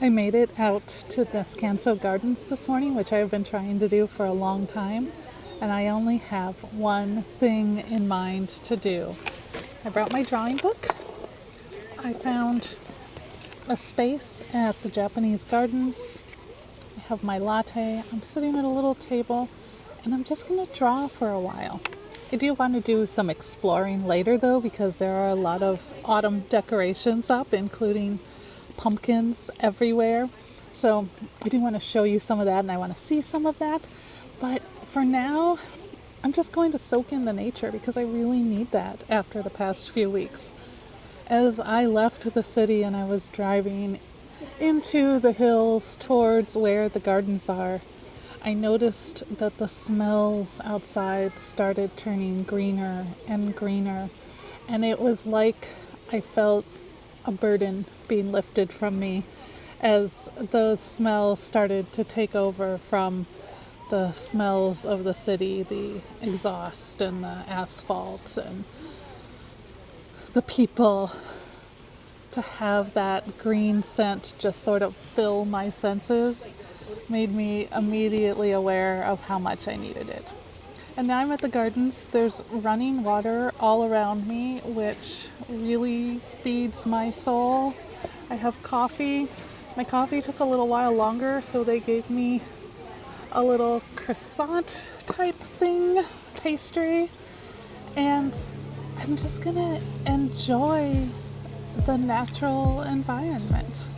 I made it out to Descanso Gardens this morning, which I've been trying to do for a long time, and I only have one thing in mind to do. I brought my drawing book. I found a space at the Japanese gardens. I have my latte. I'm sitting at a little table, and I'm just going to draw for a while. I do want to do some exploring later though, because there are a lot of autumn decorations up, including pumpkins everywhere. So I do want to show you some of that, and I want to see some of that. But for now, I'm just going to soak in the nature because I really need that after the past few weeks. As I left the city and I was driving into the hills towards where the gardens are, I noticed that the smells outside started turning greener and greener, and it was like I felt a burden being lifted from me as those smells started to take over from the smells of the city, the exhaust and the asphalt and the people. To have that green scent just sort of fill my senses made me immediately aware of how much I needed it. And now I'm at the gardens. There's running water all around me, which really feeds my soul. I have coffee. My coffee took a little while longer, so they gave me a little croissant type thing, pastry. And I'm just gonna enjoy the natural environment.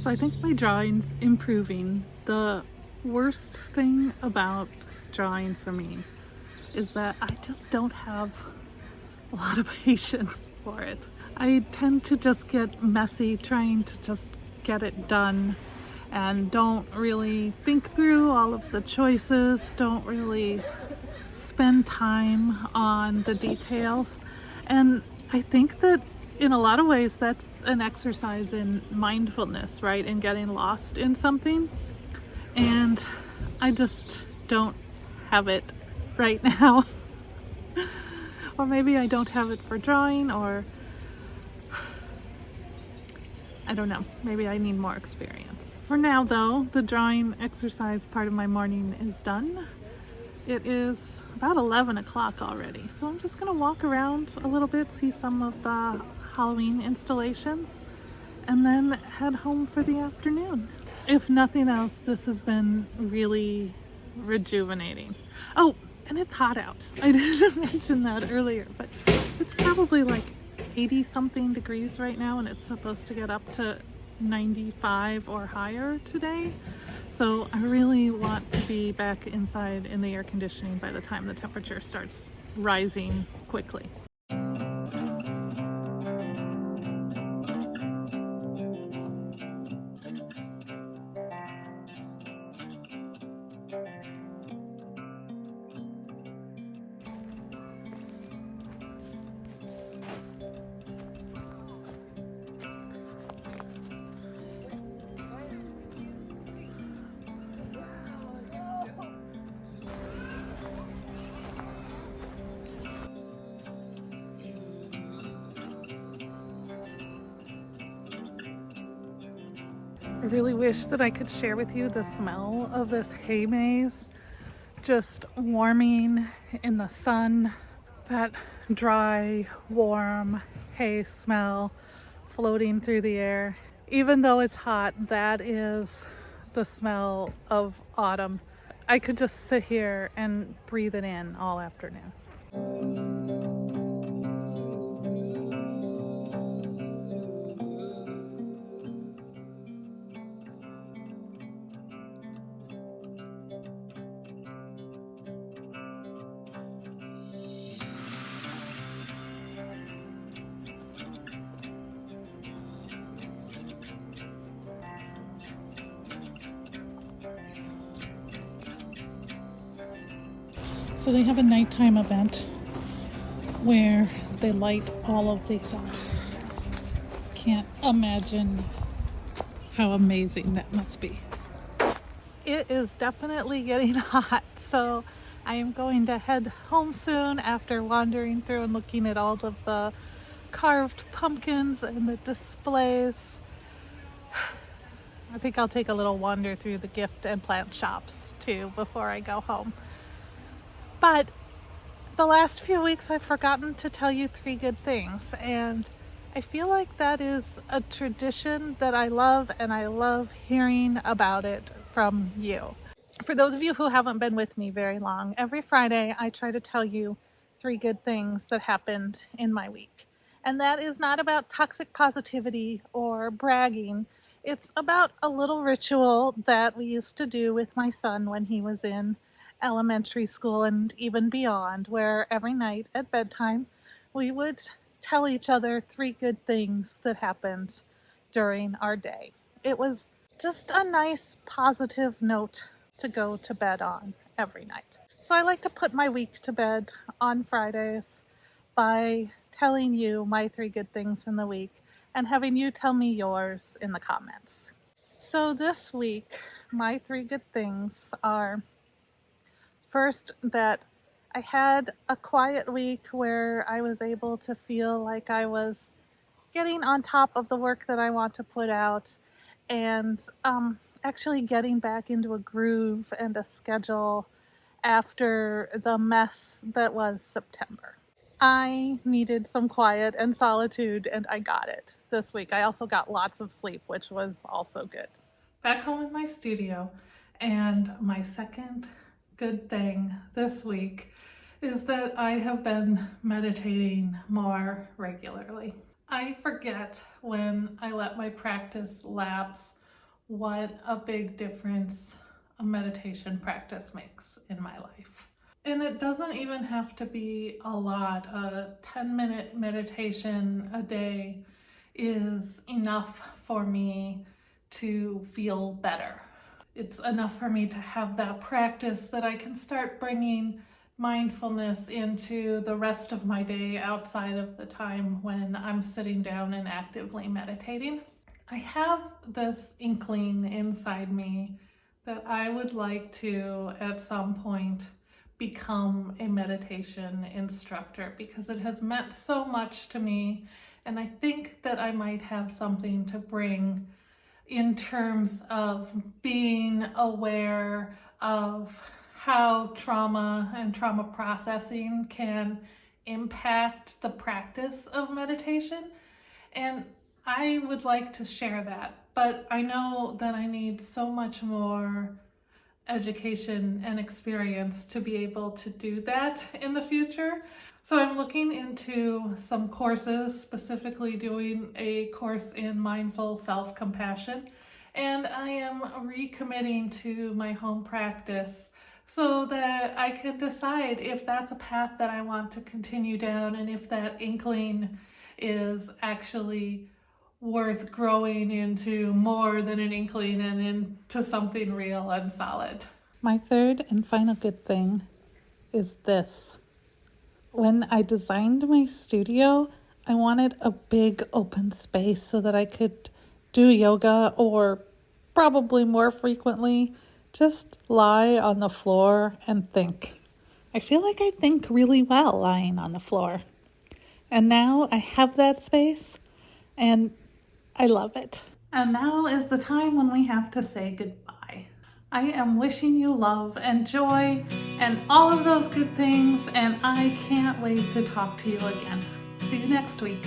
So I think my drawing's improving. The worst thing about drawing for me is that I just don't have a lot of patience for it. I tend to just get messy trying to just get it done and don't really think through all of the choices, don't really spend time on the details. And I think that in a lot of ways that's an exercise in mindfulness, right? In getting lost in something. And I just don't have it right now. Or maybe I don't have it for drawing, or I don't know. Maybe I need more experience. For now though, the drawing exercise part of my morning is done. It is about 11 o'clock already. So I'm just gonna walk around a little bit, see some of the Halloween installations, and then head home for the afternoon. If nothing else, this has been really rejuvenating. Oh, and it's hot out. I didn't mention that earlier, but it's probably like 80 something degrees right now, and it's supposed to get up to 95 or higher today. So I really want to be back inside in the air conditioning by the time the temperature starts rising quickly. I really wish that I could share with you the smell of this hay maze just warming in the sun. That dry, warm hay smell floating through the air. Even though it's hot, that is the smell of autumn. I could just sit here and breathe it in all afternoon. So they have a nighttime event where they light all of these up. Can't imagine how amazing that must be. It is definitely getting hot, so I am going to head home soon after wandering through and looking at all of the carved pumpkins and the displays. I think I'll take a little wander through the gift and plant shops too before I go home. But the last few weeks I've forgotten to tell you 3 good things, and I feel like that is a tradition that I love, and I love hearing about it from you. For those of you who haven't been with me very long, every Friday I try to tell you 3 good things that happened in my week. And that is not about toxic positivity or bragging. It's about a little ritual that we used to do with my son when he was in elementary school and even beyond, where every night at bedtime we would tell each other 3 good things that happened during our day. It was just a nice positive note to go to bed on every night. So I like to put my week to bed on Fridays by telling you my 3 good things from the week and having you tell me yours in the comments. So this week, my 3 good things are: first, that I had a quiet week where I was able to feel like I was getting on top of the work that I want to put out, and actually getting back into a groove and a schedule after the mess that was September. I needed some quiet and solitude, and I got it this week. I also got lots of sleep, which was also good. Back home in my studio, and my second good thing this week is that I have been meditating more regularly. I forget when I let my practice lapse what a big difference a meditation practice makes in my life. And it doesn't even have to be a lot. A 10-minute meditation a day is enough for me to feel better. It's enough for me to have that practice that I can start bringing mindfulness into the rest of my day outside of the time when I'm sitting down and actively meditating. I have this inkling inside me that I would like to, at some point, become a meditation instructor because it has meant so much to me, and I think that I might have something to bring in terms of being aware of how trauma and trauma processing can impact the practice of meditation. And I would like to share that, but I know that I need so much more education and experience to be able to do that in the future. So I'm looking into some courses, specifically doing a course in mindful self-compassion, and I am recommitting to my home practice so that I can decide if that's a path that I want to continue down and if that inkling is actually worth growing into more than an inkling and into something real and solid. My third and final good thing is this. When I designed my studio, I wanted a big open space so that I could do yoga, or probably more frequently, just lie on the floor and think. I feel like I think really well lying on the floor. And now I have that space and I love it. And now is the time when we have to say goodbye. I am wishing you love and joy and all of those good things, and I can't wait to talk to you again. See you next week.